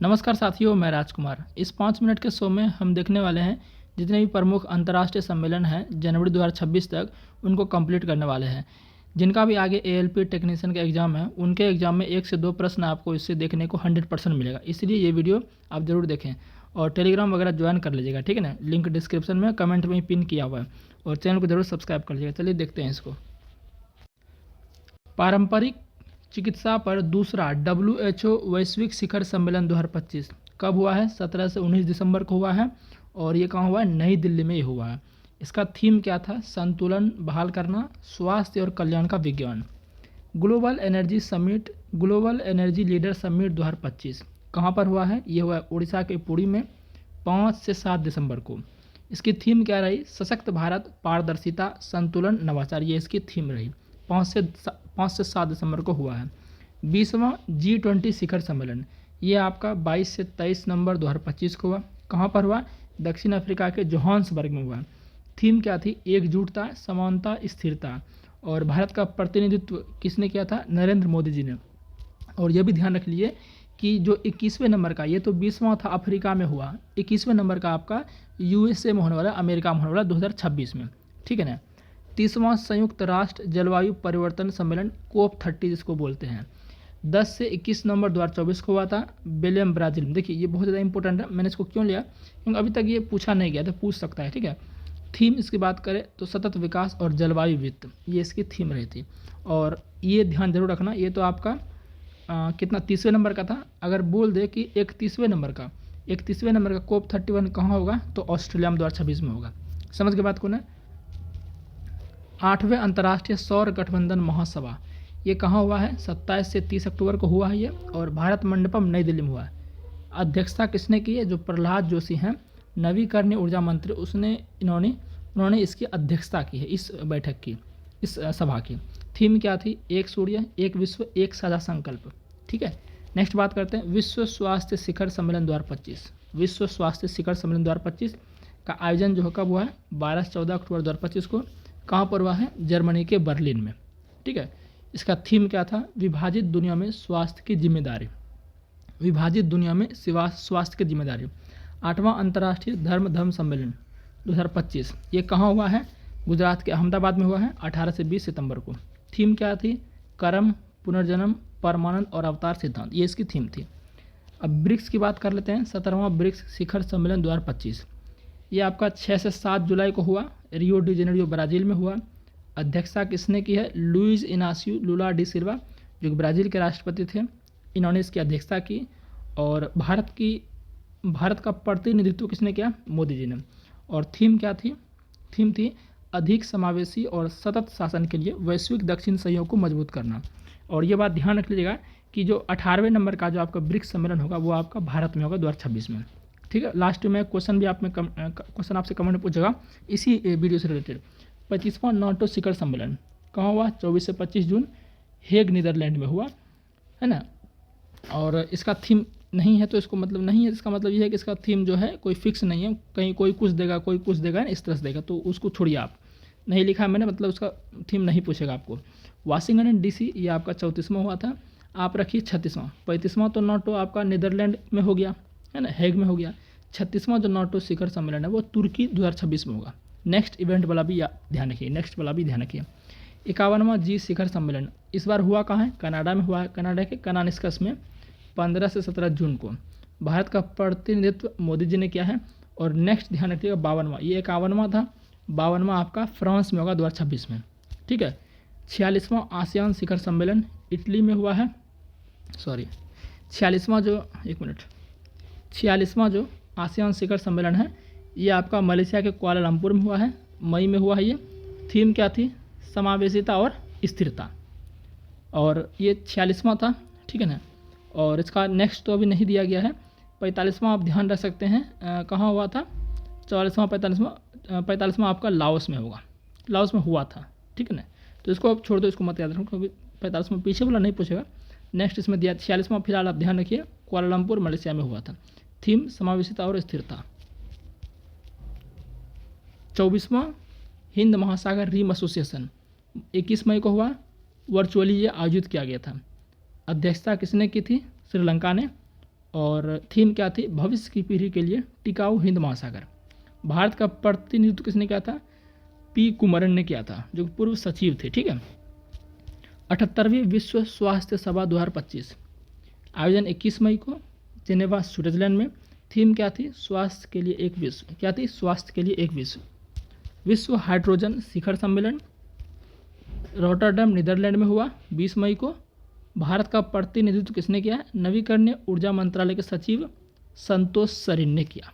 नमस्कार साथियों, मैं राजकुमार। इस 5 मिनट के शो में हम देखने वाले हैं जितने भी प्रमुख अंतर्राष्ट्रीय सम्मेलन हैं जनवरी 2026 तक उनको कंप्लीट करने वाले हैं। जिनका भी आगे एएलपी टेक्नीशियन का एग्ज़ाम है उनके एग्ज़ाम में 1 से 2 प्रश्न आपको इससे देखने को 100% मिलेगा। इसलिए ये वीडियो आप ज़रूर देखें और टेलीग्राम वगैरह ज्वाइन कर लीजिएगा, ठीक है ना। लिंक डिस्क्रिप्शन में कमेंट में पिन किया हुआ है और चैनल को ज़रूर सब्सक्राइब कर लीजिएगा। चलिए देखते हैं इसको। पारंपरिक चिकित्सा पर दूसरा WHO वैश्विक शिखर सम्मेलन 2025 कब हुआ है? 17 से 19 दिसंबर को हुआ है और ये कहाँ हुआ है? नई दिल्ली में ही हुआ है। इसका थीम क्या था? संतुलन बहाल करना, स्वास्थ्य और कल्याण का विज्ञान। Global energy summit, global energy leader summit 2025 कहाँ पर हुआ है? ये हुआ है उड़ीसा के पुरी में 5 से 7 दिसंबर को। इसकी थीम क्या रही? सशक्त भारत, पारदर्शिता, संतुलन, नवाचार। ये इसकी थीम रही। 5 से 7 दिसंबर को हुआ है। 20वां G20 शिखर सम्मेलन, ये आपका 22 से 23 नवंबर 2025 को हुआ। कहाँ पर हुआ? दक्षिण अफ्रीका के जोहान्सबर्ग में हुआ। थीम क्या थी? एकजुटता, समानता, स्थिरता। और भारत का प्रतिनिधित्व किसने किया था? नरेंद्र मोदी जी ने। और यह भी ध्यान रख लीजिए कि जो 21वें नंबर का, ये तो 20वां था अफ्रीका में हुआ, 21वें नंबर का आपका USA में होने वाला, अमेरिका में होने वाला 2026 में, ठीक है ना। 30वां संयुक्त राष्ट्र जलवायु परिवर्तन सम्मेलन COP30 जिसको बोलते हैं, 10 से 21 नवंबर 2024 को हुआ था बेलियम, ब्राज़ील में। देखिए ये बहुत ज़्यादा इंपॉर्टेंट है, मैंने इसको क्यों लिया क्योंकि अभी तक ये पूछा नहीं गया था, पूछ सकता है, ठीक है। थीम इसकी बात करें तो सतत विकास और जलवायु वित्त, ये इसकी थीम रही थी। और ये ध्यान जरूर रखना, ये तो आपका कितना 30वें नंबर का था। अगर बोल दे कि 31वें नंबर का, 31वें नंबर का COP31 कहाँ होगा? तो ऑस्ट्रेलिया में 2026 में होगा। समझ के बात को ना। 8वें अंतर्राष्ट्रीय सौर गठबंधन महासभा, ये कहाँ हुआ है? 27 से 30 अक्टूबर को हुआ है ये, और भारत मंडपम नई दिल्ली में हुआ है। अध्यक्षता किसने की है? जो प्रहलाद जोशी हैं, नवीकरणीय ऊर्जा मंत्री, उन्होंने इसकी अध्यक्षता की है, इस बैठक की, इस सभा की। थीम क्या थी? एक सूर्य, एक विश्व, एक साझा संकल्प, ठीक है। नेक्स्ट बात करते हैं विश्व स्वास्थ्य शिखर सम्मेलन 2025। विश्व स्वास्थ्य शिखर सम्मेलन 2025 का आयोजन जो है कब हुआ है? 12 से 14 अक्टूबर 2025 को। कहाँ पर हुआ है? जर्मनी के बर्लिन में, ठीक है। इसका थीम क्या था? विभाजित दुनिया में स्वास्थ्य की जिम्मेदारी, विभाजित दुनिया में स्वास्थ्य की जिम्मेदारी। 8वां अंतर्राष्ट्रीय धर्म सम्मेलन 2025, ये कहाँ हुआ है? गुजरात के अहमदाबाद में हुआ है 18 से 20 सितंबर को। थीम क्या थी? कर्म, पुनर्जन्म, परमानंद और अवतार सिद्धांत, ये इसकी थीम थी। अब ब्रिक्स की बात कर लेते हैं। 17वां ब्रिक्स शिखर सम्मेलन 2025, ये आपका 6 से 7 जुलाई को हुआ, रियो डी जेनेरियो ब्राज़ील में हुआ। अध्यक्षता किसने की है? लुइस इनासियो लुला डी सिल्वा, जो कि ब्राज़ील के राष्ट्रपति थे, इन्होंने इसकी अध्यक्षता की। और भारत का प्रतिनिधित्व किसने किया? मोदी जी ने। और थीम क्या थी? थीम थी अधिक समावेशी और सतत शासन के लिए वैश्विक दक्षिण सहयोग को मजबूत करना। और ये बात ध्यान रख लीजिएगा कि जो 18वें नंबर का जो आपका ब्रिक्स सम्मेलन होगा वो आपका भारत में होगा 2026 में, ठीक है। लास्ट में क्वेश्चन भी क्वेश्चन आपसे कमेंट में पूछेगा इसी वीडियो से रिलेटेड। 25वां नाटो शिखर सम्मेलन कहाँ हुआ? 24 से 25 जून हेग, नीदरलैंड में हुआ, है ना। और इसका थीम नहीं है तो इसको मतलब नहीं है, इसका मतलब ये है कि इसका थीम जो है कोई फिक्स नहीं है, कहीं कोई कुछ देगा, कोई कुछ देगा, इस तरह से देगा, तो उसको छोड़िए, आप नहीं लिखा है मैंने, मतलब उसका थीम नहीं पूछेगा आपको। वाशिंगटन DC, ये आपका 34वां हुआ था, आप रखिए 36वां। 35वां तो नाटो आपका नीदरलैंड में हो गया, है ना, हेग में हो गया। 36वां जो नाटो शिखर सम्मेलन है वो तुर्की 2026 में होगा। नेक्स्ट इवेंट वाला भी ध्यान रखिए, नेक्स्ट वाला भी ध्यान रखिए। 51वां G शिखर सम्मेलन इस बार हुआ कहाँ है? कनाडा में हुआ है, कनाडा के कनानिस्कस में 15 से 17 जून को। भारत का प्रतिनिधित्व मोदी जी ने किया है। और नेक्स्ट ध्यान रखिएगा 52वां, ये 51वां था, 52वां आपका फ्रांस में होगा 2026 में, ठीक है। 46वां आसियान शिखर सम्मेलन इटली में हुआ है, सॉरी 46वां जो आसियान शिखर सम्मेलन है ये आपका मलेशिया के कुआलालंपुर में हुआ है, मई में हुआ है ये। थीम क्या थी? समावेशिता और स्थिरता, और ये 46वां था, ठीक है ना। और इसका नेक्स्ट तो अभी नहीं दिया गया है। 45वां आप ध्यान रख सकते हैं कहाँ हुआ था? 44वां 45वां आपका लाओस में होगा, लाओस में हुआ था, ठीक है ना। तो इसको आप छोड़ दो, इसको मत याद रखो क्योंकि 45वां पीछे वाला नहीं पूछेगा। नेक्स्ट इसमें दिया 46वां, फिलहाल आप ध्यान रखिए कुआलालंपुर मलेशिया में हुआ था। थीम समावेशिता और स्थिरता। 24वां हिंद महासागर रिम एसोसिएशन 21 मई को हुआ, वर्चुअली ये आयोजित किया गया था। अध्यक्षता किसने की थी? श्रीलंका ने। और थीम क्या थी? भविष्य की पीढ़ी के लिए टिकाऊ हिंद महासागर। भारत का प्रतिनिधित्व किसने किया था? पी कुमरन ने किया था, जो पूर्व सचिव थे। ठीक है। 78वीं विश्व स्वास्थ्य सभा 2025 आयोजन 21 मई को जेनेवा स्विट्जरलैंड में। थीम क्या थी? स्वास्थ्य के लिए एक विश्व। क्या थी? स्वास्थ्य के लिए एक विश्व। विश्व हाइड्रोजन शिखर सम्मेलन रॉटरडैम नीदरलैंड में हुआ 20 मई को। भारत का प्रतिनिधित्व किसने किया? नवीकरणीय ऊर्जा मंत्रालय के सचिव संतोष सरिन ने किया।